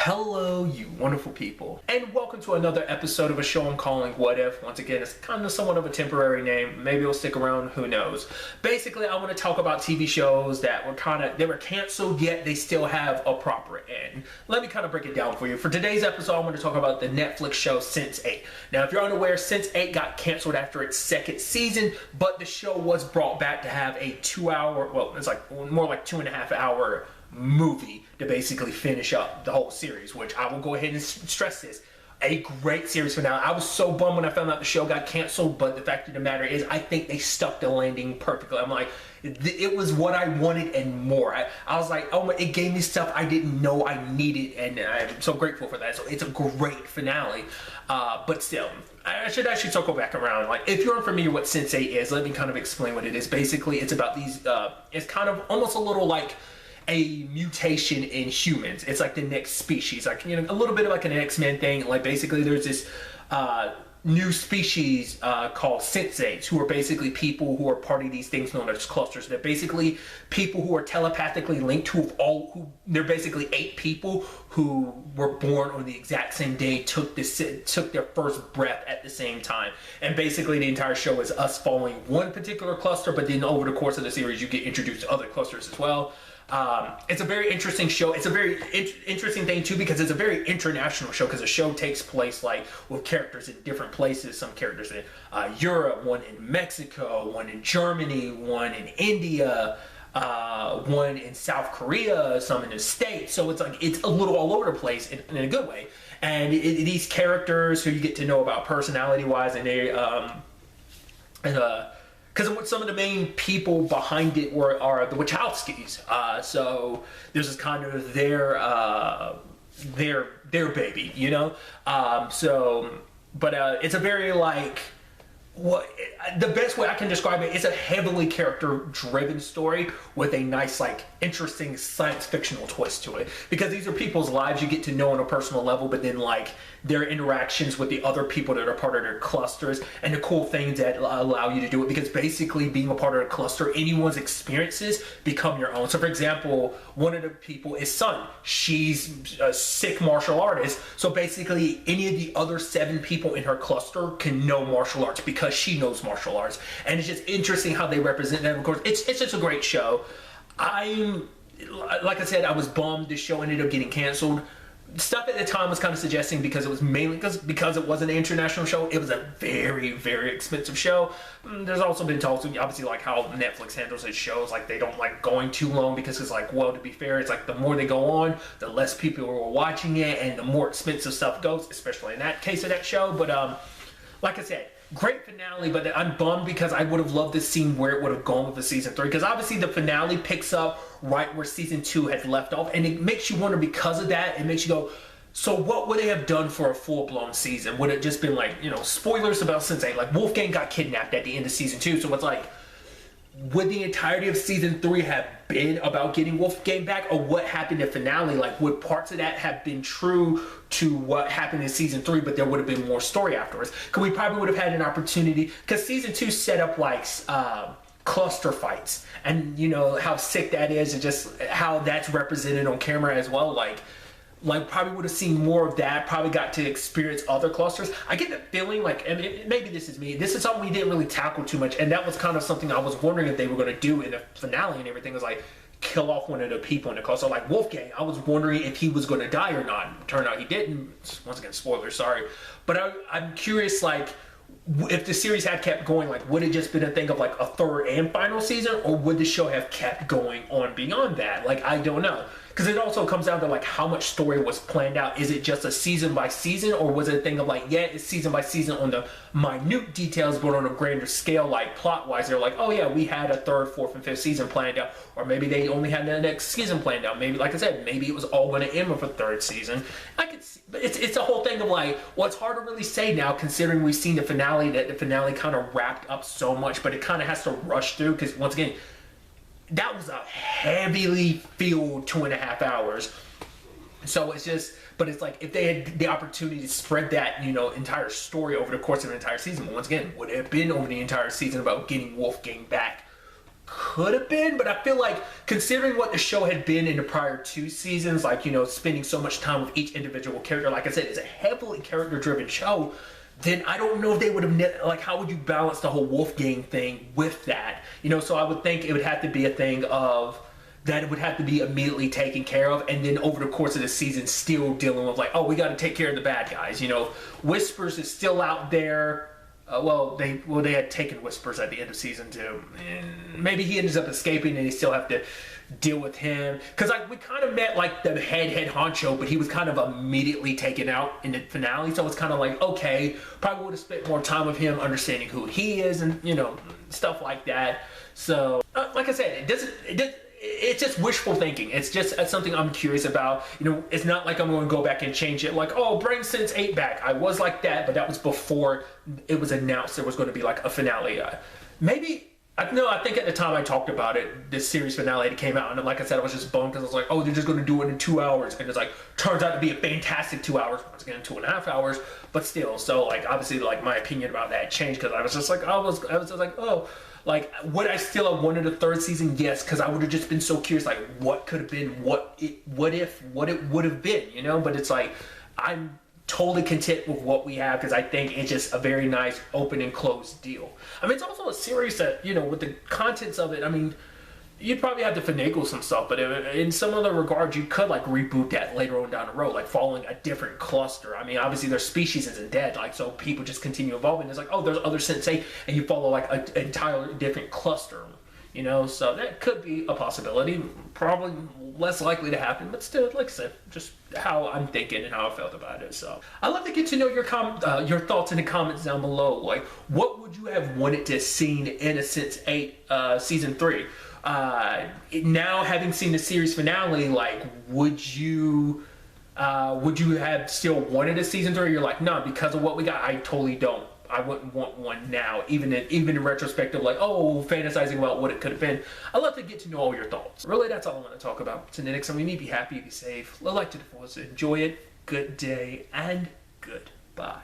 Hello, you wonderful people, and welcome to another episode of a show I'm calling What If. Once again, it's kind of somewhat of a temporary name. Maybe it'll stick around, who knows. Basically, I want to talk about TV shows that were canceled, yet they still have a proper end. Let me kind of break it down for you. For today's episode, I want to talk about the Netflix show Sense8. Now, if you're unaware, Sense8 got canceled after its second season, but the show was brought back to have a 2-hour, well, it's like more like 2.5-hour movie to basically finish up the whole series, which I will go ahead and stress this. A great series finale. I was so bummed when I found out the show got canceled, but the fact of the matter is I think they stuck the landing perfectly. I'm like, it was what I wanted and more. I was like, oh my, it gave me stuff I didn't know I needed, and I'm so grateful for that. So it's a great finale, but still, I should actually circle back around. Like, if you're unfamiliar what Sense8 is, let me kind of explain what it is. Basically, it's about these, it's kind of almost a little like a mutation in humans. It's like the next species, like, you know, a little bit of like an X-Men thing. Like, basically there's this new species called Sense8s, who are basically people who are part of these things known as clusters. They're basically people who are telepathically linked to they're basically 8 people who were born on the exact same day, took their first breath at the same time. And basically the entire show is us following one particular cluster, but then over the course of the series you get introduced to other clusters as well. It's a very interesting show. It's a very interesting thing too, because it's a very international show, because the show takes place like with characters in different places. Some characters in Europe, one in Mexico, one in Germany, one in India, one in South Korea, some in the States. So it's like, it's a little all over the place in a good way. And these characters who you get to know about personality wise, and they because some of the main people behind it are the Wachowskis. So this is kind of their baby, you know? It's a very like, the best way I can describe it, it's a heavily character-driven story with a nice, like, interesting science fictional twist to it. Because these are people's lives you get to know on a personal level, but then, like, their interactions with the other people that are part of their clusters, and the cool things that allow you to do it. Because basically, being a part of a cluster, anyone's experiences become your own. So, for example, one of the people is Sun. She's a sick martial artist. So basically, any of the other 7 people in her cluster can know martial arts because she knows martial arts. And it's just interesting how they represent that. Of course, it's just a great show. Like I said, I was bummed this show ended up getting canceled. Stuff at the time was kind of suggesting, because it was mainly because it was an international show, it was a very, very expensive show. There's also been talks, obviously, like how Netflix handles its shows, like they don't like going too long, because it's like, well, to be fair, it's like the more they go on, the less people are watching it, and the more expensive stuff goes, especially in that case of that show. But like I said, great finale, but I'm bummed because I would have loved to see where it would have gone with the season 3, because obviously the finale picks up right where season 2 had left off, and it makes you wonder, because of that, it makes you go, so what would they have done for a full-blown season? Would it just been like, you know, spoilers about Sense8, like Wolfgang got kidnapped at the end of season 2, so it's like, would the entirety of season 3 have been about getting Wolfgang back, or what happened in the finale? Like, would parts of that have been true to what happened in season 3, but there would have been more story afterwards? Because we probably would have had an opportunity, because season 2 set up like cluster fights, and you know how sick that is, and just how that's represented on camera as well. Like probably would have seen more of that, probably got to experience other clusters. I get the feeling like, and maybe this is me, this is something we didn't really tackle too much, and that was kind of something I was wondering if they were going to do in the finale and everything, was like kill off one of the people in the cluster. Like Wolfgang, I was wondering if he was going to die or not. Turned out he didn't. Once again, spoilers, sorry. But I'm curious, like, if the series had kept going, like, would it just been a thing of like a third and final season, or would the show have kept going on beyond that? Like, I don't know. Because it also comes down to like how much story was planned out. Is it just a season by season, or was it a thing of like, yeah, it's season by season on the minute details, but on a grander scale, like plot wise, they're like, oh yeah, we had a 3rd, 4th, and 5th season planned out, or maybe they only had the next season planned out. Maybe, like I said, maybe it was all going to end with a 3rd season. I could see, but it's a whole thing of like, well, it's hard to really say now, considering we've seen the finale, that the finale kind of wrapped up so much, but it kind of has to rush through, because once again, that was a heavily filled 2.5 hours. So it's just, but it's like, if they had the opportunity to spread that, you know, entire story over the course of an entire season, once again, would it have been over the entire season about getting Wolfgang back? could have been, but I feel like considering what the show had been in the prior 2 seasons, like, you know, spending so much time with each individual character, like I said, it's a heavily character-driven show, then I don't know if they would have, like, how would you balance the whole Wolfgang thing with that? You know, so I would think it would have to be a thing of that it would have to be immediately taken care of, and then over the course of the season still dealing with, like, oh, we got to take care of the bad guys, you know. Whispers is still out there. They had taken Whispers at the end of season 2. And maybe he ends up escaping and they still have to deal with him. Because we kind of met like the head honcho, but he was kind of immediately taken out in the finale. So it's kind of like, okay, probably would have spent more time with him understanding who he is and, you know, stuff like that. So, like I said, it's just wishful thinking. It's something I'm curious about. You know, it's not like I'm going to go back and change it. Like, oh, bring Sense8 back. I was like that, but that was before it was announced there was going to be like a finale. I think at the time I talked about it, this series finale that came out, and like I said, I was just bummed because I was like, oh, they're just going to do it in 2 hours, and it's like turns out to be a fantastic 2 hours. Once again, 2.5 hours, but still. So like obviously, like my opinion about that changed because I was just like, I was just like, oh. Like, would I still have wanted a 3rd season? Yes, because I would have just been so curious, like, what could have been, what it would have been, you know? But it's like, I'm totally content with what we have because I think it's just a very nice open and closed deal. I mean, it's also a series that, you know, with the contents of it, I mean, you'd probably have to finagle some stuff, but in some other regards, you could like reboot that later on down the road, like following a different cluster. I mean, obviously their species isn't dead, like so people just continue evolving. It's like, oh, there's other Sense8, and you follow like an entirely different cluster, you know. So that could be a possibility. Probably less likely to happen, but still, like I said, just how I'm thinking and how I felt about it. So I'd love to get to know your thoughts in the comments down below. Like, what would you have wanted to seen in a Sense8 season 3? Now having seen the series finale, like, would you have still wanted a season 3? Or you're like, no, because of what we got, I totally don't. I wouldn't want one now, even in retrospective, like, oh, fantasizing about what it could have been. I'd love to get to know all your thoughts. Really, that's all I want to talk about. So next time, we need to be happy, be safe, like to the fullest, enjoy it, good day, and goodbye.